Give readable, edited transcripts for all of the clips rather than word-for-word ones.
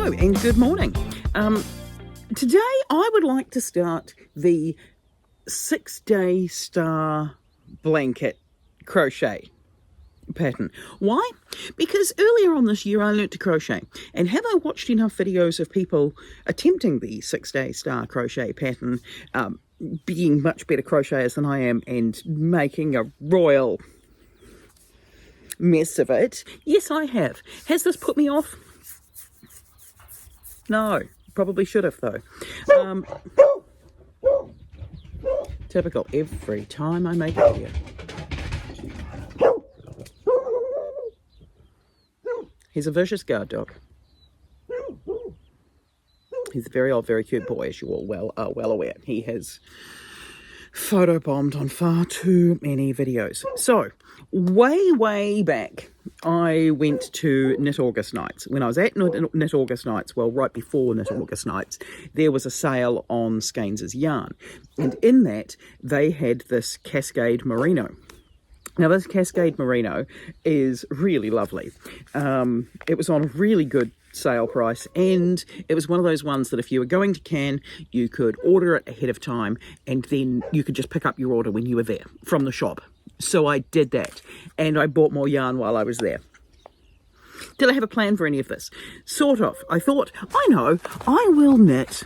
Hello and good morning. Today I would like to start the 6-day Star Blanket crochet pattern. Why? Because earlier on this year I learnt to crochet, and have I watched enough videos of people attempting the 6-day Star Crochet pattern, being much better crocheters than I am and making a royal mess of it? Yes, I have. Has this put me off? No, probably should have though. Typical, every time I make a video. He's a vicious guard dog. He's a very old, very cute boy, as you all are well aware. He has photobombed on far too many videos. So, way back, I went to Knit August Nights. When I was at Knit August Nights, well, right before Knit August Nights, there was a sale on Skeins' yarn. And in that, they had this Cascade Merino. Now, this Cascade Merino is really lovely. It was on a really good sale price, and it was one of those ones that if you were going to Cannes, you could order it ahead of time, and then you could just pick up your order when you were there from the shop. So I did that, and I bought more yarn while I was there. Did I have a plan for any of this? Sort of. I thought, I know, I will knit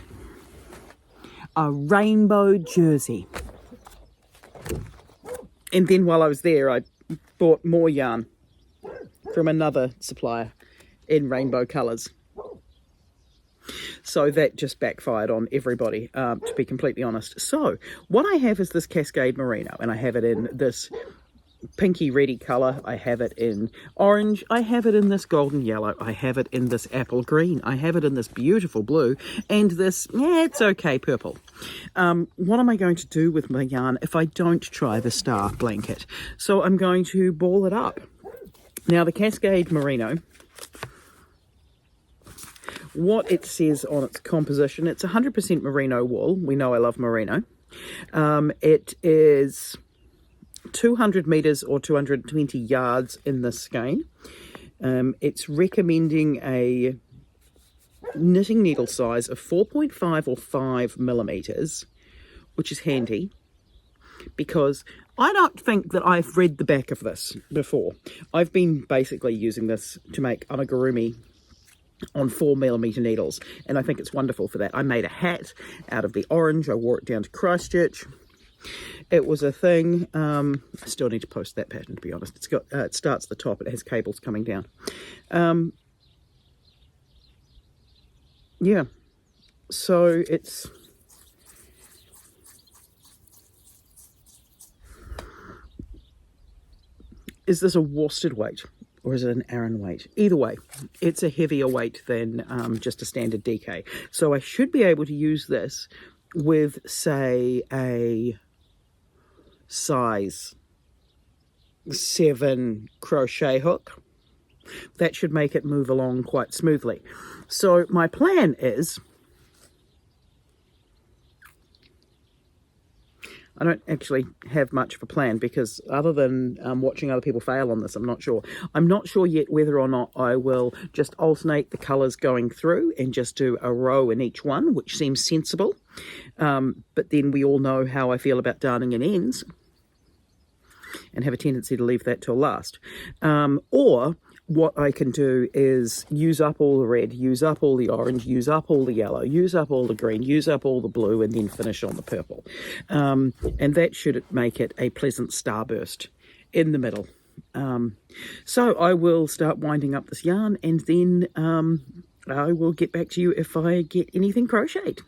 a rainbow jersey. And then while I was there, I bought more yarn from another supplier in rainbow colours. So that just backfired on everybody, to be completely honest. So what I have is this Cascade Merino, and I have it in this pinky reddy colour, I have it in orange, I have it in this golden yellow, I have it in this apple green, I have it in this beautiful blue, and this, it's okay, purple. What am I going to do with my yarn if I don't try the Star Blanket? So I'm going to ball it up. Now the Cascade Merino, what it says on its composition, it's 100% merino wool. We know I love merino. It is 200 metres or 220 yards in this skein. It's recommending a knitting needle size of 4.5 or 5 millimetres, which is handy because I don't think that I've read the back of this before. I've been basically using this to make amigurumi on 4mm needles, and I think it's wonderful for that. I made a hat out of the orange. I wore it down to Christchurch. It was a thing. I still need to post that pattern, to be honest. It's got it starts at the top. It has cables coming down. Yeah, so it's is this a worsted weight? Or is it an Aran weight? Either way, it's a heavier weight than just a standard DK. So I should be able to use this with, say, a size 7 crochet hook. That should make it move along quite smoothly. So my plan is, I don't actually have much of a plan because other than watching other people fail on this, I'm not sure. I'm not sure yet whether or not I will just alternate the colours going through and just do a row in each one, which seems sensible. But then we all know how I feel about darning in ends and have a tendency to leave that till last. Or what I can do is use up all the red, use up all the orange, use up all the yellow, use up all the green, use up all the blue, and then finish on the purple. And that should make it a pleasant starburst in the middle. So I will start winding up this yarn, and then I will get back to you if I get anything crocheted.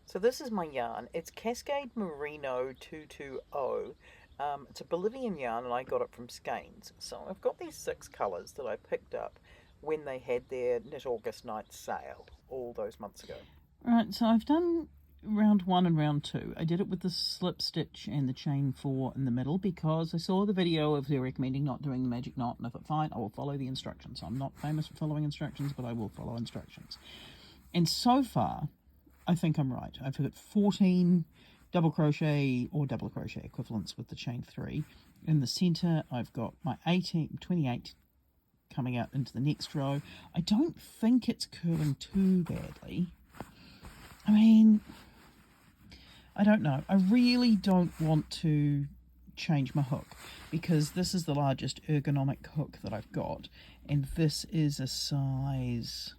So this is my yarn. It's Cascade Merino 220. It's a Bolivian yarn, and I got it from Skeins. So I've got these 6 colours that I picked up when they had their Knit August Night sale all those months ago. Right, so I've done round 1 and round 2. I did it with the slip stitch and the chain 4 in the middle because I saw the video of their recommending not doing the magic knot, and I thought, fine, I will follow the instructions. I'm not famous for following instructions, but I will follow instructions. And so far, I think I'm right. I've got 14 double crochet or double crochet equivalents with the chain 3. In the centre, I've got my 28 coming out into the next row. I don't think it's curling too badly. I mean, I don't know. I really don't want to change my hook because this is the largest ergonomic hook that I've got, and this is a size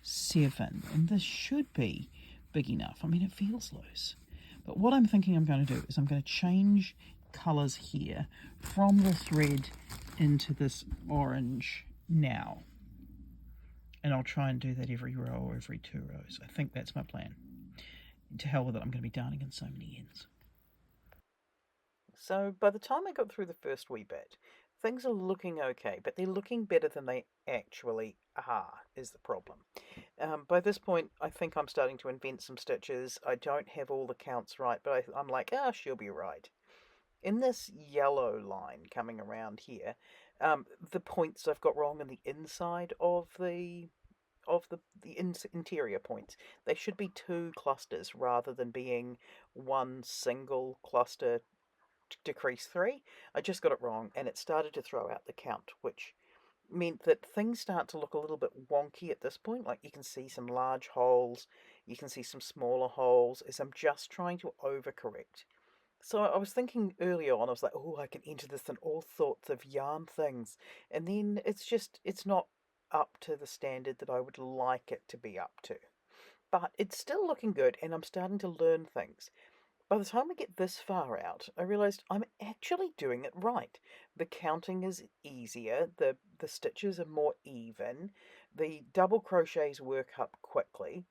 7, and this should be big enough. I mean, it feels loose. But what I'm thinking I'm going to do is I'm going to change colours here from the thread into this orange now. And I'll try and do that every row or every 2 rows. I think that's my plan. To hell with it, I'm going to be darning in so many ends. So by the time I got through the first wee bit, things are looking okay, but they're looking better than they actually are, is the problem. By this point, I think I'm starting to invent some stitches. I don't have all the counts right, but I'm like, she'll be right. In this yellow line coming around here, the points I've got wrong on the inside of the interior points. They should be 2 clusters rather than being one single cluster decrease 3. I just got it wrong, and it started to throw out the count, which meant that things start to look a little bit wonky at this point. Like, you can see some large holes, you can see some smaller holes, as I'm just trying to overcorrect. So I was thinking earlier on, I was like, oh, I can enter this in all sorts of yarn things, and then it's not up to the standard that I would like it to be up to. But it's still looking good, and I'm starting to learn things. By the time we get this far out, I realised I'm actually doing it right. The counting is easier, the stitches are more even, the double crochets work up quickly,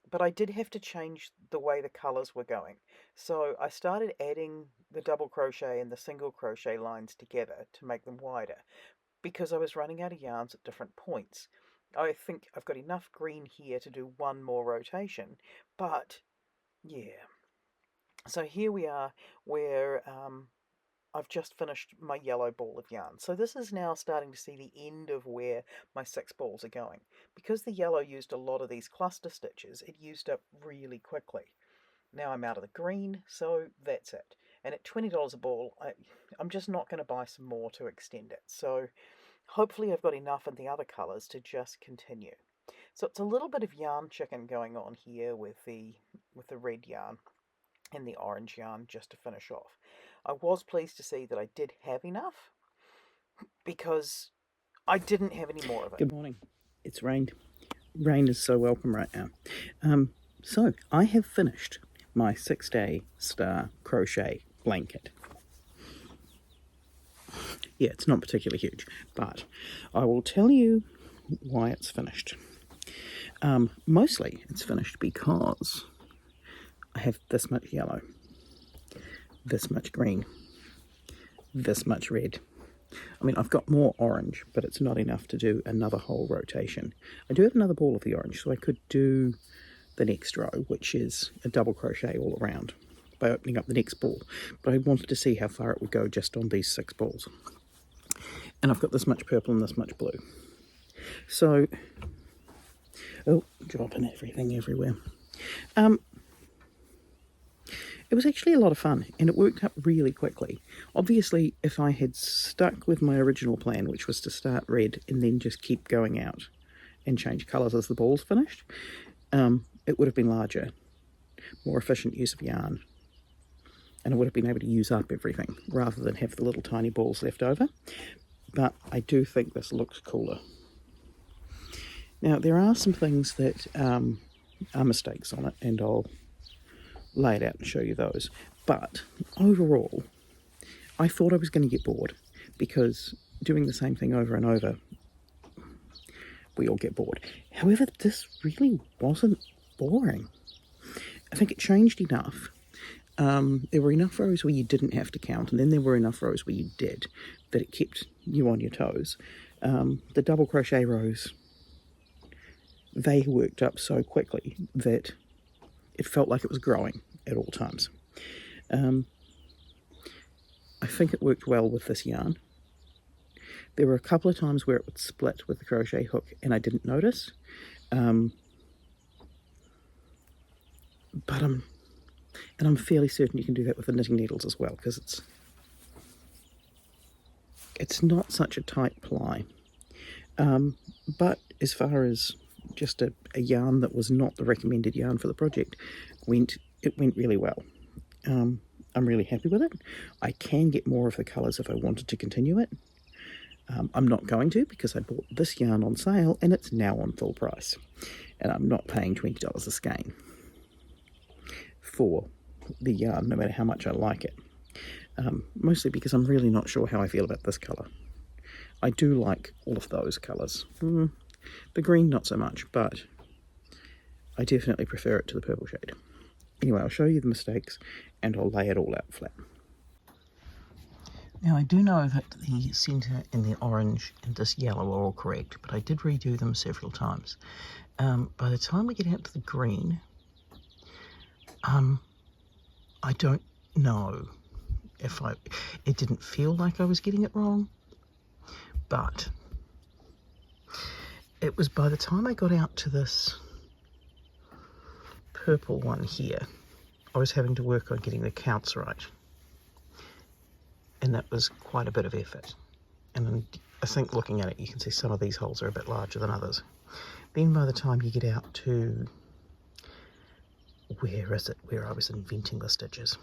but I did have to change the way the colours were going. So I started adding the double crochet and the single crochet lines together to make them wider, because I was running out of yarns at different points. I think I've got enough green here to do 1 more rotation, but yeah. So here we are where I've just finished my yellow ball of yarn. So this is now starting to see the end of where my 6 balls are going. Because the yellow used a lot of these cluster stitches, it used up really quickly. Now I'm out of the green, so that's it. And at $20 a ball, I'm just not going to buy some more to extend it. So hopefully I've got enough in the other colours to just continue. So it's a little bit of yarn chicken going on here with the red yarn and the orange yarn just to finish off. I was pleased to see that I did have enough because I didn't have any more of it. Good morning. It's rained. Rain is so welcome right now. So I have finished my 6-day Star Crochet Blanket. Yeah, it's not particularly huge, but I will tell you why it's finished. Mostly it's finished because I have this much yellow, this much green, this much red. I mean, I've got more orange, but it's not enough to do another whole rotation. I do have another ball of the orange, so I could do the next row, which is a double crochet all around by opening up the next ball. But I wanted to see how far it would go just on these 6 balls. And I've got this much purple and this much blue. So, oh, dropping everything everywhere. It was actually a lot of fun, and it worked up really quickly. Obviously, if I had stuck with my original plan, which was to start red and then just keep going out and change colours as the balls finished, it would have been larger, more efficient use of yarn, and I would have been able to use up everything rather than have the little tiny balls left over. But I do think this looks cooler. Now, there are some things that are mistakes on it, and I'll lay it out and show you those. But overall, I thought I was going to get bored, because doing the same thing over and over, we all get bored. However, this really wasn't boring. I think it changed enough. There were enough rows where you didn't have to count, and then there were enough rows where you did, that it kept you on your toes. The double crochet rows, they worked up so quickly that it felt like it was growing at all times. I think it worked well with this yarn. There were a couple of times where it would split with the crochet hook and I didn't notice. But I'm fairly certain you can do that with the knitting needles as well, because it's not such a tight ply. But as far as just a yarn that was not the recommended yarn for the project it went really well. I'm really happy with it. I can get more of the colours if I wanted to continue it. I'm not going to, because I bought this yarn on sale and it's now on full price. And I'm not paying $20 a skein for the yarn, no matter how much I like it. Mostly because I'm really not sure how I feel about this colour. I do like all of those colours. The green not so much, but I definitely prefer it to the purple shade. Anyway, I'll show you the mistakes and I'll lay it all out flat. Now I do know that the centre and the orange and this yellow are all correct, but I did redo them several times. By the time we get out to the green, I don't know if it didn't feel like I was getting it wrong, but it was by the time I got out to this purple one here, I was having to work on getting the counts right. And that was quite a bit of effort. And I think looking at it, you can see some of these holes are a bit larger than others. Then by the time you get out to, where is it, where I was inventing the stitches.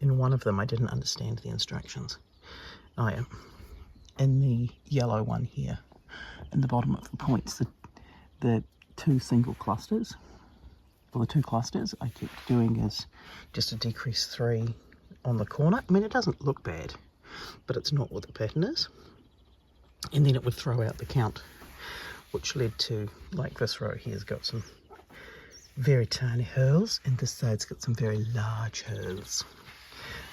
In one of them, I didn't understand the instructions. Oh yeah. In the yellow one here, in the bottom of the points, the two single clusters, or the two clusters I kept doing is just a decrease 3 on the corner. I mean, it doesn't look bad, but it's not what the pattern is. And then it would throw out the count, which led to, like this row here's got some very tiny holes, and this side's got some very large holes.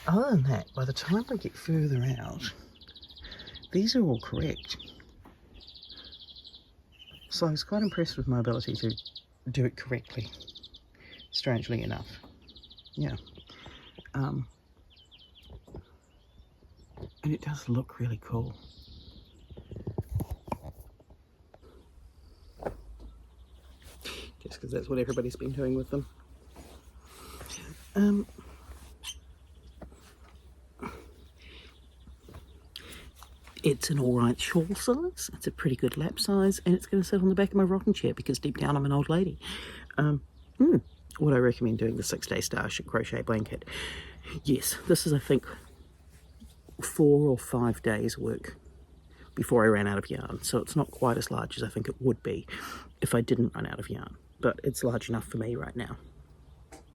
Other than that, by the time I get further out, these are all correct. So I was quite impressed with my ability to do it correctly, strangely enough. Yeah. And it does look really cool. Just because that's what everybody's been doing with them. It's an alright shawl size, it's a pretty good lap size, and it's going to sit on the back of my rocking chair because deep down I'm an old lady. Would I recommend doing the 6-day Star Crochet Blanket? Yes, this is I think 4 or 5 days work before I ran out of yarn, so it's not quite as large as I think it would be if I didn't run out of yarn, but it's large enough for me right now.